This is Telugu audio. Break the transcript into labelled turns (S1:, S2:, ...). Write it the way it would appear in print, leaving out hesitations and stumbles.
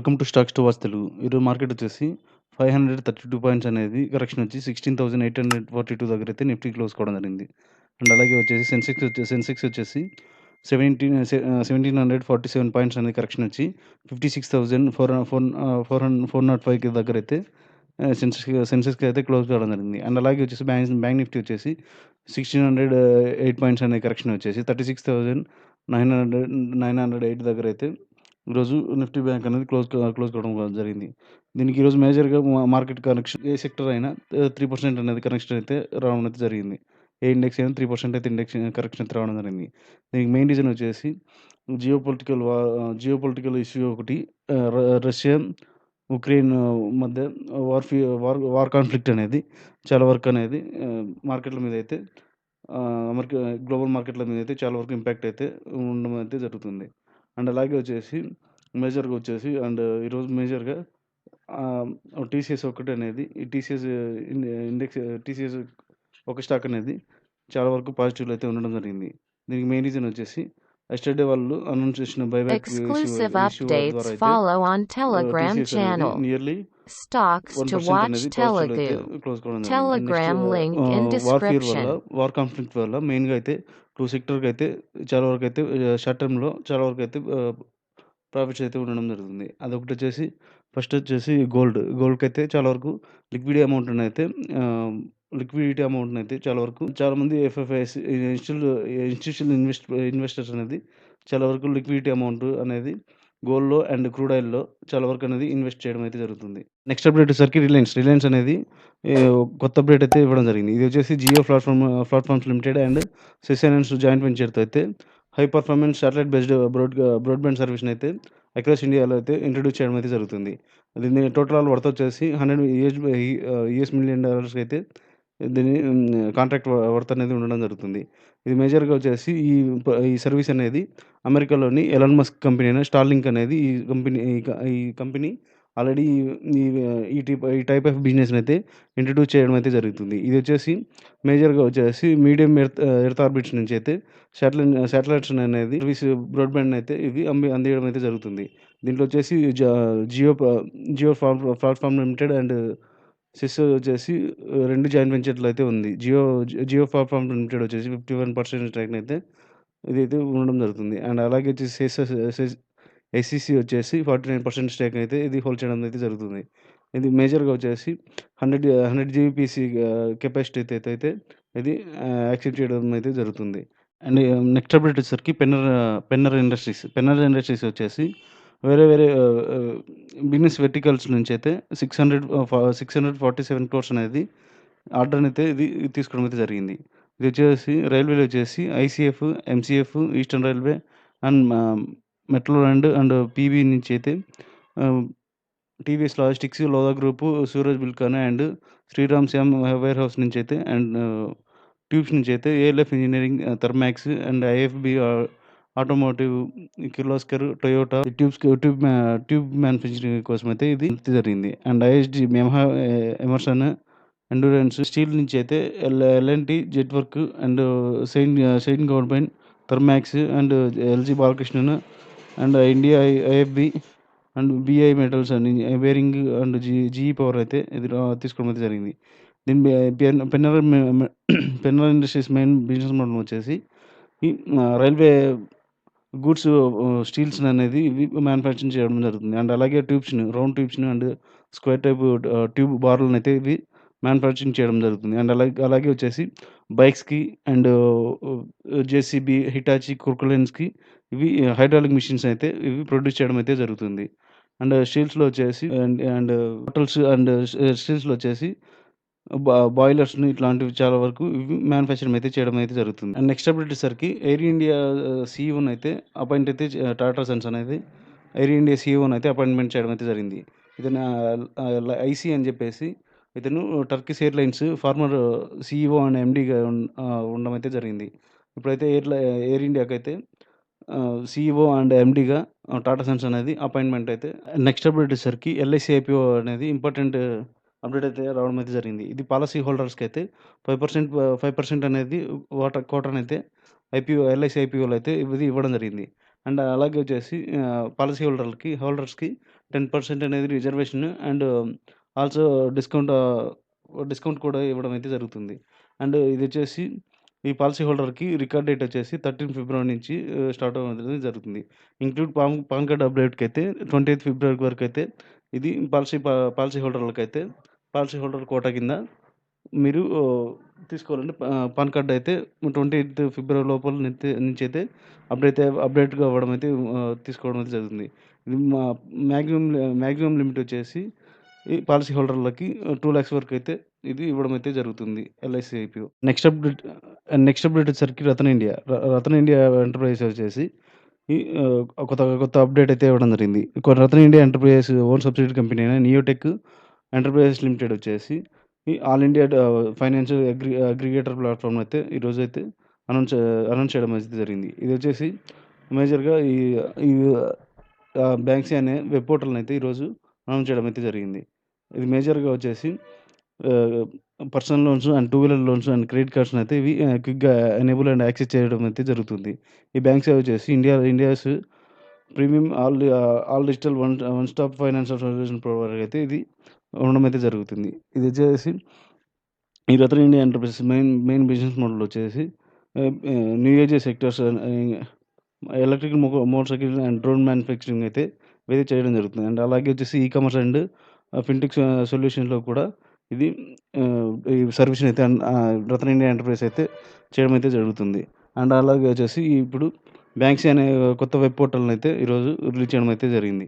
S1: Welcome to stocks to watch Telugu. ఈరోజు మార్కెట్ వచ్చేసి 532 పాయింట్స్ అనేది కరెక్షన్ వచ్చి 16,842 దగ్గర అయితే నిఫ్టీ క్లోజ్ కావడం జరిగింది. అండ్ అలాగే వచ్చేసి సెన్సెక్స్ వచ్చేసి 1747 పాయింట్స్ అనేది కరెక్షన్ వచ్చి 56,405 దగ్గర అయితే సెన్సెక్స్కి అయితే క్లోజ్ కావడం జరిగింది. అండ్ అలాగే వచ్చేసి బ్యాంక్ నిఫ్టీ వచ్చేసి 1608 పాయింట్స్ అనే కరెక్షన్ వచ్చేసి 36,908 దగ్గర అయితే ఈరోజు నిఫ్టీ బ్యాంక్ అనేది క్లోజ్ కావడం జరిగింది. దీనికి ఈరోజు మేజర్‌గా మార్కెట్ కరెక్షన్ ఏ సెక్టర్ అయినా 3% అనేది కరెక్షన్ అయితే రావడం అయితే జరిగింది. ఏ ఇండెక్స్ అయినా 3% అయితే ఇండెక్స్ కరెక్షన్ అయితే రావడం జరిగింది. దీనికి మెయిన్ రీజన్ వచ్చేసి జియోపొలిటికల్ ఇష్యూ ఒకటి, రష్యా, ఉక్రెయిన్ మధ్య వార్ కాన్ఫ్లిక్ట్ అనేది చాలా వరకు అనేది మార్కెట్ల మీద అయితే మనకి గ్లోబల్ మార్కెట్ల మీద అయితే చాలా వరకు ఇంపాక్ట్ అయితే ఉండడం అయితే జరుగుతుంది. అండ్ అలాగే వచ్చేసి మేజర్‌గా వచ్చేసి ఈరోజు మేజర్‌గా టీసీఎస్ ఒకటి అనేది ఈ టీసీఎస్ ఇండెక్స్ టీసీఎస్ ఒక స్టాక్ అనేది చాలా వరకు పాజిటివ్‌లో అయితే ఉండడం జరిగింది. దీనికి మెయిన్ రీజన్ వచ్చేసి యస్టర్‌డే వాళ్ళు అనౌన్స్ చేసిన బైబ్యాక్
S2: Exclusive
S1: ఇష్యూ
S2: updates
S1: ద్వారా అయితే
S2: follow on Telegram
S1: టీసీఎస్ అనేది
S2: channel.
S1: Nearly
S2: Stocks to
S1: 1%
S2: watch
S1: అనేది పాజిటివ్‌లో అయితే
S2: Telugu.
S1: క్లోజ్ కావడం జరిగింది. And next
S2: Telegram link in description.
S1: War conflict వల్ల మెయిన్‌గా అయితే 2 సెక్టర్‌కి అయితే చాలా వరకు అయితే షార్ట్ టర్మ్‌లో చాలా వరకు అయితే ప్రాఫిట్స్ అయితే ఉండడం జరుగుతుంది. అదొకటి వచ్చేసి ఫస్ట్ వచ్చేసి గోల్డ్‌కైతే చాలా వరకు లిక్విడిటీ అమౌంట్‌ని అయితే చాలా వరకు చాలామంది ఎఫ్ఎఫ్ఐస్ ఇన్‌స్టిట్యూషనల్ ఇన్వెస్టర్స్ అనేది చాలా వరకు లిక్విడిటీ అమౌంట్ అనేది గోల్డ్‌లో అండ్ క్రూడ్ ఆయిల్‌లో చాలా వరకు అనేది ఇన్వెస్ట్ చేయడం అయితే జరుగుతుంది. నెక్స్ట్ అప్డేట్ వచ్చేసరికి రిలయన్స్ అనేది కొత్త అప్డేట్ అయితే ఇవ్వడం జరిగింది. ఇది వచ్చేసి జియో ప్లాట్‌ఫార్మ్స్ లిమిటెడ్ అండ్ సెసైలెన్స్ జాయింట్ వెంచర్‌తో అయితే high performance satellite based broadband సర్వీస్‌ని అయితే అక్రాస్ ఇండియాలో అయితే ఇంట్రొడ్యూస్ చేయడం అయితే జరుగుతుంది. దీని టోటల్ వర్త్ వచ్చేసి $100 మిలియన్ అయితే దీని కాంట్రాక్ట్ వర్త్ అనేది ఉండడం జరుగుతుంది. ఇది మేజర్‌గా వచ్చేసి ఈ సర్వీస్ అనేది అమెరికాలోని ఎలాన్ మస్క్ కంపెనీ అయిన స్టార్లింక్ అనేది ఈ కంపెనీ ఆల్రెడీ ఈ ఈ టైప్ ఆఫ్ బిజినెస్‌ని అయితే ఇంట్రొడ్యూస్ చేయడం అయితే జరుగుతుంది. ఇది వచ్చేసి మేజర్‌గా వచ్చేసి మీడియం ఎర్త్ ఆర్బిట్స్ నుంచి అయితే శాటిలైట్స్ అనేది సర్వీస్ బ్రాడ్‌బ్యాండ్ అయితే ఇవి అందియడం అయితే జరుగుతుంది. దీంట్లో వచ్చేసి జియో ప్లాట్‌ఫార్మ్ లిమిటెడ్ అండ్ సెస్ వచ్చేసి 2 జాయింట్ వెంచర్‌లో అయితే ఉంది. జియో ప్లాట్‌ఫార్మ్ లిమిటెడ్ వచ్చేసి 51% స్టేక్‌ని అయితే ఇదైతే ఉండడం జరుగుతుంది. అండ్ అలాగే వచ్చేసి ఎస్‌సిసి వచ్చేసి 49% స్టేక్ అయితే ఇది హోల్డ్ చేయడం అయితే జరుగుతుంది. ఇది మేజర్‌గా వచ్చేసి 100 జీబీపీసీ కెపాసిటీ అయితే ఇది యాక్సెప్ట్ చేయడం అయితే జరుగుతుంది. అండ్ నెక్స్ట్ అప్డేట్ వచ్చేసరికి పెన్నర్ ఇండస్ట్రీస్ వచ్చేసి వేరే బిజినెస్ వెర్టికల్స్ నుంచి అయితే 647 క్రోర్స్ అనేది ఆర్డర్‌ని అయితే ఇది తీసుకోవడం అయితే జరిగింది. ఇది వచ్చేసి రైల్వేలో వచ్చేసి ICF, MCF, eastern railway and metro and PV నుంచి అయితే TVS logistics, Lodha group, Suraj Bilcon and Shriram Shyam warehouse నుంచి అయితే అండ్ ట్యూబ్స్ నుంచి అయితే ALF engineering, Thermax and IFB automotive, Kirloskar, Toyota tube manufacturing కోసం అయితే ఇది జరిగింది. And ISG, Yamaha, Emerson, endurance steel నుంచి అయితే LNT, jet work and Saint Gobain, Thermax and LG Balakrishnan and India IFB and BI metals అని బేరింగ్ అండ్ జీఈ పవర్ అయితే ఇది తీసుకోవడం అయితే జరిగింది. దీని Pennar industries main business model వచ్చేసి ఈ రైల్వే గూడ్స్ స్టీల్స్‌ని అనేది ఇవి మ్యానుఫ్యాక్చరింగ్ చేయడం జరుగుతుంది. అండ్ అలాగే రౌండ్ ట్యూబ్స్‌ని అండ్ స్క్వేర్ టైప్ ట్యూబ్ బార్‌లని అయితే ఇవి మ్యానుఫ్యాక్చరింగ్ చేయడం జరుగుతుంది. అండ్ అలాగే వచ్చేసి బైక్స్‌కి అండ్ జేసీబీ, హిటాచీ, కుర్కులెన్స్‌కి ఇవి హైడ్రాలిక్ మెషిన్స్ అయితే ఇవి ప్రొడ్యూస్ చేయడం అయితే జరుగుతుంది. అండ్ స్టీల్స్‌లో వచ్చేసి అండ్ హోటల్స్ అండ్ స్టీల్స్‌లో వచ్చేసి బాయిలర్స్‌ని ఇట్లాంటివి చాలా వరకు ఇవి మ్యానుఫ్యాక్చరింగ్ అయితే చేయడం అయితే జరుగుతుంది. అండ్ నెక్స్ట్ అప్డేట్ వచ్చేసరికి ఎయిర్ ఇండియా సీఈఓని అయితే అపాయింట్ అయితే టాటా సన్స్ అనేది ఎయిర్ ఇండియా సీఈఓని అయితే అపాయింట్మెంట్ చేయడం అయితే జరిగింది. ఇతను ఐసీ అని చెప్పేసి ఇతను Turkish airlines former CEO and ఎండీగా ఉండడం అయితే జరిగింది. ఇప్పుడైతే ఎయిర్ ఇండియాకైతే సీఈఓ అండ్ ఎండీగా టాటా సన్స్ అనేది అపాయింట్మెంట్ అయితే. నెక్స్ట్ అప్డేట్ వచ్చేసరికి ఎల్ఐసీ ఐపీఓ అనేది ఇంపార్టెంట్ అప్డేట్ అయితే రావడం అయితే జరిగింది. ఇది పాలసీ హోల్డర్స్‌కి అయితే 5% అనేది కోటానైతే ఎల్ఐసీ ఐపీఓలో అయితే ఇది ఇవ్వడం జరిగింది. అండ్ అలాగే వచ్చేసి పాలసీ హోల్డర్స్‌కి 10% అనేది రిజర్వేషన్ అండ్ ఆల్సో డిస్కౌంట్ కూడా ఇవ్వడం అయితే జరుగుతుంది. అండ్ ఇదొచ్చేసి ఈ పాలిసీ హోల్డర్‌కి రికార్డ్ డేట్ వచ్చేసి 13 ఫిబ్రవరి నుంచి స్టార్ట్ అవ్వడం అనేది జరుగుతుంది. ఇంక్లూడ్ పాన్ కార్డ్ అప్‌డేట్‌కైతే 28 ఫిబ్రవరి వరకైతే ఇది పాలిసీ హోల్డర్‌లకైతే పాలిసీ హోల్డర్ కోటా కింద మీరు తీసుకోవాలండి. పాన్ కార్డ్ అయితే 28 ఫిబ్రవరి లోపల నుంచైతే అప్డేట్‌గా అవ్వడం అయితే తీసుకోవడం అయితే జరుగుతుంది. ఇది మాక్సిమం లిమిట్ వచ్చేసి ఈ పాలిసీ హోల్డర్‌లకి 2,00,000 వరకైతే ఇది ఇవ్వడం అయితే జరుగుతుంది ఎల్ఐసీ ఐపీఓ. నెక్స్ట్ అప్డేట్ వచ్చేసరికి రతన్ ఇండియా ఎంటర్‌ప్రైజెస్ వచ్చేసి ఈ కొత్త అప్డేట్ అయితే ఇవ్వడం జరిగింది. Ratan India Enterprises own subsidiary company అయిన నియోటెక్ ఎంటర్‌ప్రైజెస్ లిమిటెడ్ వచ్చేసి ఈ ఆల్ ఇండియా ఫైనాన్షియల్ అగ్రిగేటర్ ప్లాట్‌ఫామ్‌ని అయితే ఈరోజైతే అనౌన్స్ చేయడం అయితే జరిగింది. ఇది వచ్చేసి మేజర్‌గా ఈ బ్యాంక్సీ అనే వెబ్ పోర్టల్‌ని అయితే ఈరోజు అనౌన్స్ చేయడం అయితే జరిగింది. ఇది మేజర్‌గా వచ్చేసి personal loans and two wheeler loans and credit కార్డ్స్‌ని అయితే ఇవి క్విక్‌గా ఎనేబుల్ అండ్ యాక్సెస్ చేయడం అయితే జరుగుతుంది. ఈ బ్యాంక్స్ వచ్చేసి India's premium all digital one stop financial solution provider అయితే ఇది ఉండడం అయితే జరుగుతుంది. ఇది వచ్చేసి ఈ Ratan India enterprises main business model వచ్చేసి new age sectors electrical motorcycle and drone manufacturing అయితే ఇది చేయడం జరుగుతుంది. అండ్ అలాగే వచ్చేసి ఈ కామర్స్ అండ్ ఫిన్‌టెక్ సొల్యూషన్స్‌లో కూడా ఇది ఈ సర్వీస్‌ని అయితే రతన్ ఇండియా ఎంటర్‌ప్రైజెస్ అయితే చేయడం అయితే జరుగుతుంది. అండ్ అలాగే వచ్చేసి ఇప్పుడు బ్యాంక్సీ అనే కొత్త వెబ్ పోర్టల్‌ని అయితే ఈరోజు రిలీజ్ చేయడం అయితే జరిగింది.